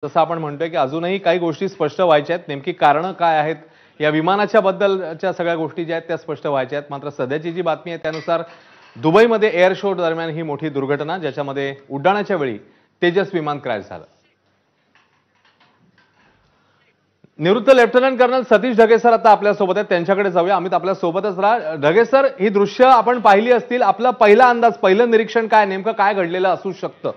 जसं आपण म्हणतोय की अजूनही काही गोष्टी स्पष्ट व्हायच्या आहेत, नेमकी कारणं काय आहेत या विमानाच्या बद्दलच्या सगळ्या गोष्टी ज्या आहेत त्या स्पष्ट व्हायच्या आहेत। मात्र सध्याची जी बातमी आहे त्यानुसार दुबईमध्ये एअर शो दरम्यान ही मोठी दुर्घटना, ज्याच्यामध्ये उड्डाणाच्या वेळी तेजस विमान क्रॅश झालं। निवृत्त lieutenant colonel Satish Dhage sir आता आपल्या सोबत आहेत, त्यांच्याकडे जाऊया। अमित आपल्या सोबतच राहा। ढगे सर, ही दृश्य आपण पाहिली असतील, आपला पहिला अंदाज, पहिलं निरीक्षण काय, नेमकं काय घडलेलं असू शकतं?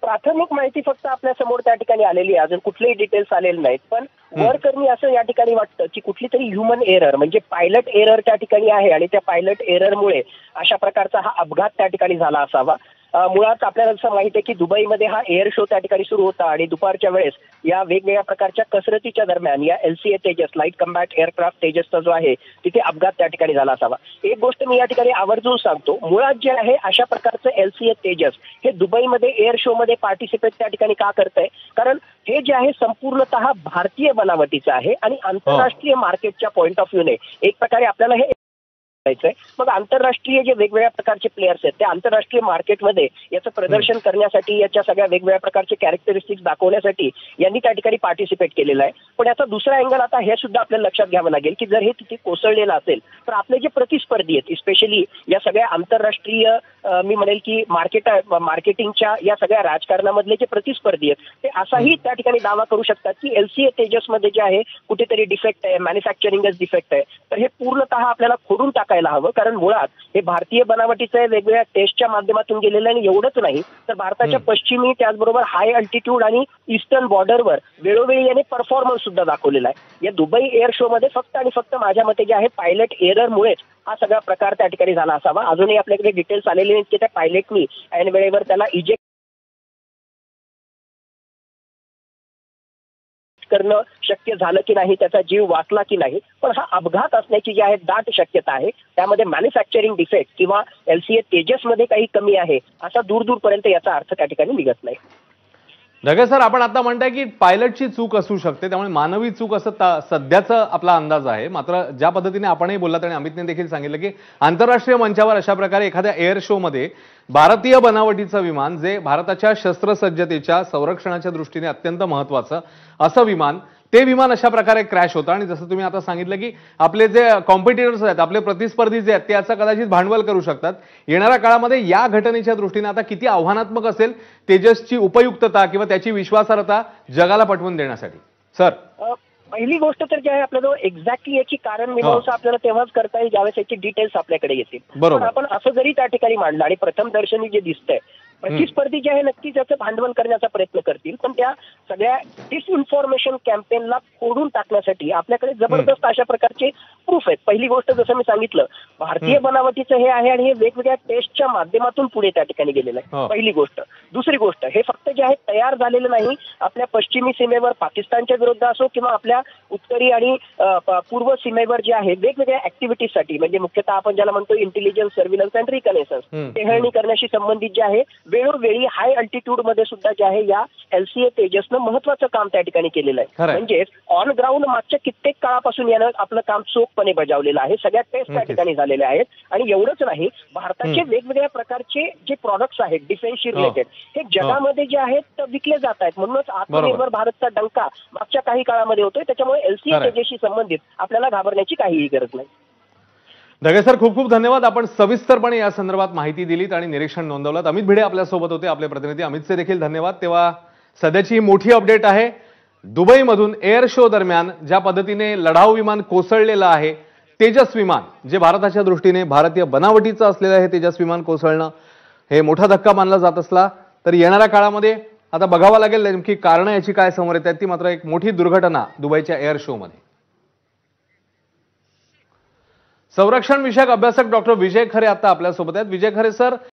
प्राथमिक माहिती फक्त आपल्या समोर त्या ठिकाणी आलेली आहे, अजून कुठलेही डिटेल्स आलेले नाहीत। पण वरकरणी असं या ठिकाणी वाटतं की कुठली तरी ह्युमन एरर म्हणजे पायलट एरर त्या ठिकाणी आहे आणि त्या पायलट एररमुळे अशा प्रकारचा हा अपघात त्या ठिकाणी झाला असावा। मुळात आपल्याला असं माहिती आहे की दुबईमध्ये हा एअर शो त्या ठिकाणी सुरू होता आणि दुपारच्या वेळेस या वेगवेगळ्या प्रकारच्या कसरतीच्या दरम्यान या LCA तेजस लाईट कम्बॅट एअरक्राफ्ट तेजसचा जो आहे तिथे अपघात त्या ठिकाणी झाला असावा। एक गोष्ट मी या ठिकाणी आवर्जून सांगतो, मुळात जे आहे अशा प्रकारचं LCA तेजस हे दुबईमध्ये एअर शो मध्ये पार्टिसिपेट त्या ठिकाणी का करतंय, कारण हे जे आहे संपूर्णतः भारतीय बनावटीचं आहे आणि आंतरराष्ट्रीय मार्केटच्या पॉईंट ऑफ व्ह्यूने एक प्रकारे आपल्याला हे मग आंतरराष्ट्रीय जे वेगवेगळ्या प्रकारचे प्लेयर्स आहेत त्या आंतरराष्ट्रीय मार्केटमध्ये याचं प्रदर्शन करण्यासाठी, याच्या सगळ्या वेगवेगळ्या प्रकारचे कॅरेक्टरिस्टिक्स दाखवण्यासाठी यांनी त्या ठिकाणी पार्टिसिपेट केलेलं आहे। पण याचा दुसरा अँगल आता हे सुद्धा आपल्याला लक्षात घ्यावं लागेल की जर हे तिथे कोसळलेलं असेल तर आपले जे प्रतिस्पर्धी आहेत, स्पेशली या सगळ्या आंतरराष्ट्रीय मी म्हणेल की मार्केटिंगच्या या सगळ्या राजकारणामधले जे प्रतिस्पर्धी आहेत ते असाही त्या ठिकाणी दावा करू शकतात की LCA तेजसमध्ये जे आहे कुठेतरी डिफेक्ट आहे, मॅन्युफॅक्चरिंगच डिफेक्ट आहे। तर हे पूर्णतः आपल्याला खोडून टाकायला हवं, कारण मुळात हे भारतीय बनावटीचं वेगवेगळ्या टेस्टच्या माध्यमातून गेलेलं आणि एवढंच नाही तर भारताच्या पश्चिमी त्याचबरोबर हाय अल्टिट्यूड आणि ईस्टर्न बॉर्डरवर वेळोवेळी याने परफॉर्मन्स सुद्धा दाखवलेला आहे। या दुबई एअर शो मध्ये फक्त आणि फक्त माझ्या मते जे आहे पायलट एररमुळेच हा सगळा प्रकार त्या ठिकाणी झाला असावा। अजूनही आपल्याकडे डिटेल्स आलेले नाहीत की त्या पायलटनी ऐन वेळेवर त्याला इजेक्ट करणं शक्य झालं की नाही, त्याचा जीव वाचला की नाही, पण हा अपघात असण्याची जी आहे दाट शक्यता आहे। त्यामध्ये मॅन्युफॅक्चरिंग डिफेक्ट किंवा LCA तेजसमध्ये काही कमी आहे असा दूरपर्यंत याचा अर्थ त्या ठिकाणी निघत नाही। ढगे सर, आपण आता म्हणताय की पायलटची चूक असू शकते, त्यामुळे मानवी चूक असं सध्याचा आपला अंदाज आहे। मात्र ज्या पद्धतीने आपणही बोललात आणि अमितने देखील सांगितलं की आंतरराष्ट्रीय मंचावर अशा प्रकारे एखाद्या एअर शो मध्ये भारतीय बनावटीचं विमान, जे भारताच्या शस्त्रसज्जतेच्या संरक्षणाच्या दृष्टीने अत्यंत महत्वाचं असं विमान, ते विमान अशा प्रकारे क्रॅश होतं आणि जसं तुम्ही आता सांगितलं की आपले जे कॉम्पिटिटर्स आहेत, आपले प्रतिस्पर्धी जे आहेत ते याचं कदाचित भांडवल करू शकतात। येणाऱ्या काळामध्ये या घटनेच्या दृष्टीने आता किती आव्हानात्मक असेल तेजसची उपयुक्तता किंवा त्याची विश्वासार्हता जगाला पटवून देण्यासाठी? सर, पहिली गोष्ट तर जी आहे आपल्याजवळ एक्झॅक्टली याची कारण मीमांसा आपल्याला तेव्हाच करता येईल ज्यावेळेस याची डिटेल्स आपल्याकडे येतील। पण आपण असं जरी त्या ठिकाणी मांडलं आणि प्रथम दर्शनी जे दिसतंय प्रतिस्पर्धी जे आहे नक्कीच त्याचं भांडवल करण्याचा प्रयत्न करतील, पण त्या सगळ्या डिसइन्फॉर्मेशन कॅम्पेनला फोडून टाकण्यासाठी आपल्याकडे जबरदस्त अशा प्रकारचे प्रूफ आहेत। पहिली गोष्ट जसं मी सांगितलं, भारतीय बनावटीचं हे आहे आणि हे वेगवेगळ्या टेस्टच्या माध्यमातून पुढे त्या ठिकाणी गेलेलं आहे, पहिली गोष्ट। दुसरी गोष्ट, हे फक्त जे आहे तयार झालेलं नाही, आपल्या पश्चिमी सीमेवर पाकिस्तानच्या विरुद्ध असो किंवा आपल्या उत्तरी आणि पूर्व सीमेवर जे आहे वेगवेगळ्या ऍक्टिव्हिटीजसाठी, म्हणजे मुख्यतः आपण ज्याला म्हणतो इंटेलिजन्स, सर्व्हिलन्स अँड रिकनेसन्स, टेहळणी करण्याशी संबंधित जे आहे वेळोवेळी हाय अल्टिट्यूड मध्ये सुद्धा जे आहे या LCA तेजसनं महत्वाचं काम त्या ठिकाणी केलेलं आहे। म्हणजेच ऑन ग्राउंड मागच्या कित्येक काळापासून यानं आपलं काम चोखपणे बजावलेलं आहे, सगळ्या टेस्ट त्या ठिकाणी झालेल्या आहेत। आणि एवढंच नाही, भारताचे वेगवेगळ्या प्रकारचे जे प्रॉडक्ट्स आहेत डिफेन्सशी रिलेटेड हे जगामध्ये जे आहेत विकले जात आहेत। म्हणूनच आत्मनिर्भर भारतचा डंका मागच्या काही काळामध्ये होतोय, त्याच्यामुळे LCA तेजसशी संबंधित आपल्याला घाबरण्याची काहीही गरज नाही। ढगे सर, खूप खूप धन्यवाद। आपण सविस्तरपणे या संदर्भात माहिती दिलीत आणि निरीक्षण नोंदवलं। अमित भिडे आपल्या सोबत होते, आपले प्रतिनिधी। अमितचे देखील धन्यवाद। तेव्हा सध्याची मोठी अपडेट आहे, दुबईमधून एअर शो दरम्यान ज्या पद्धतीने लढाऊ विमान कोसळलेलं आहे, तेजस विमान, जे भारताच्या दृष्टीने भारतीय बनावटीचं असलेलं आहे, तेजस विमान कोसळणं हे मोठा धक्का मानला जात असला तर येणाऱ्या काळामध्ये आता बघावं लागेल नेमकी कारणं याची काय समोर येत आहेत। ती मात्र एक मोठी दुर्घटना दुबईच्या एअर शो मध्ये। संरक्षण विषयक अभ्यासक डॉक्टर विजय खरे आता आपल्या सोबत आहेत। विजय खरे सर,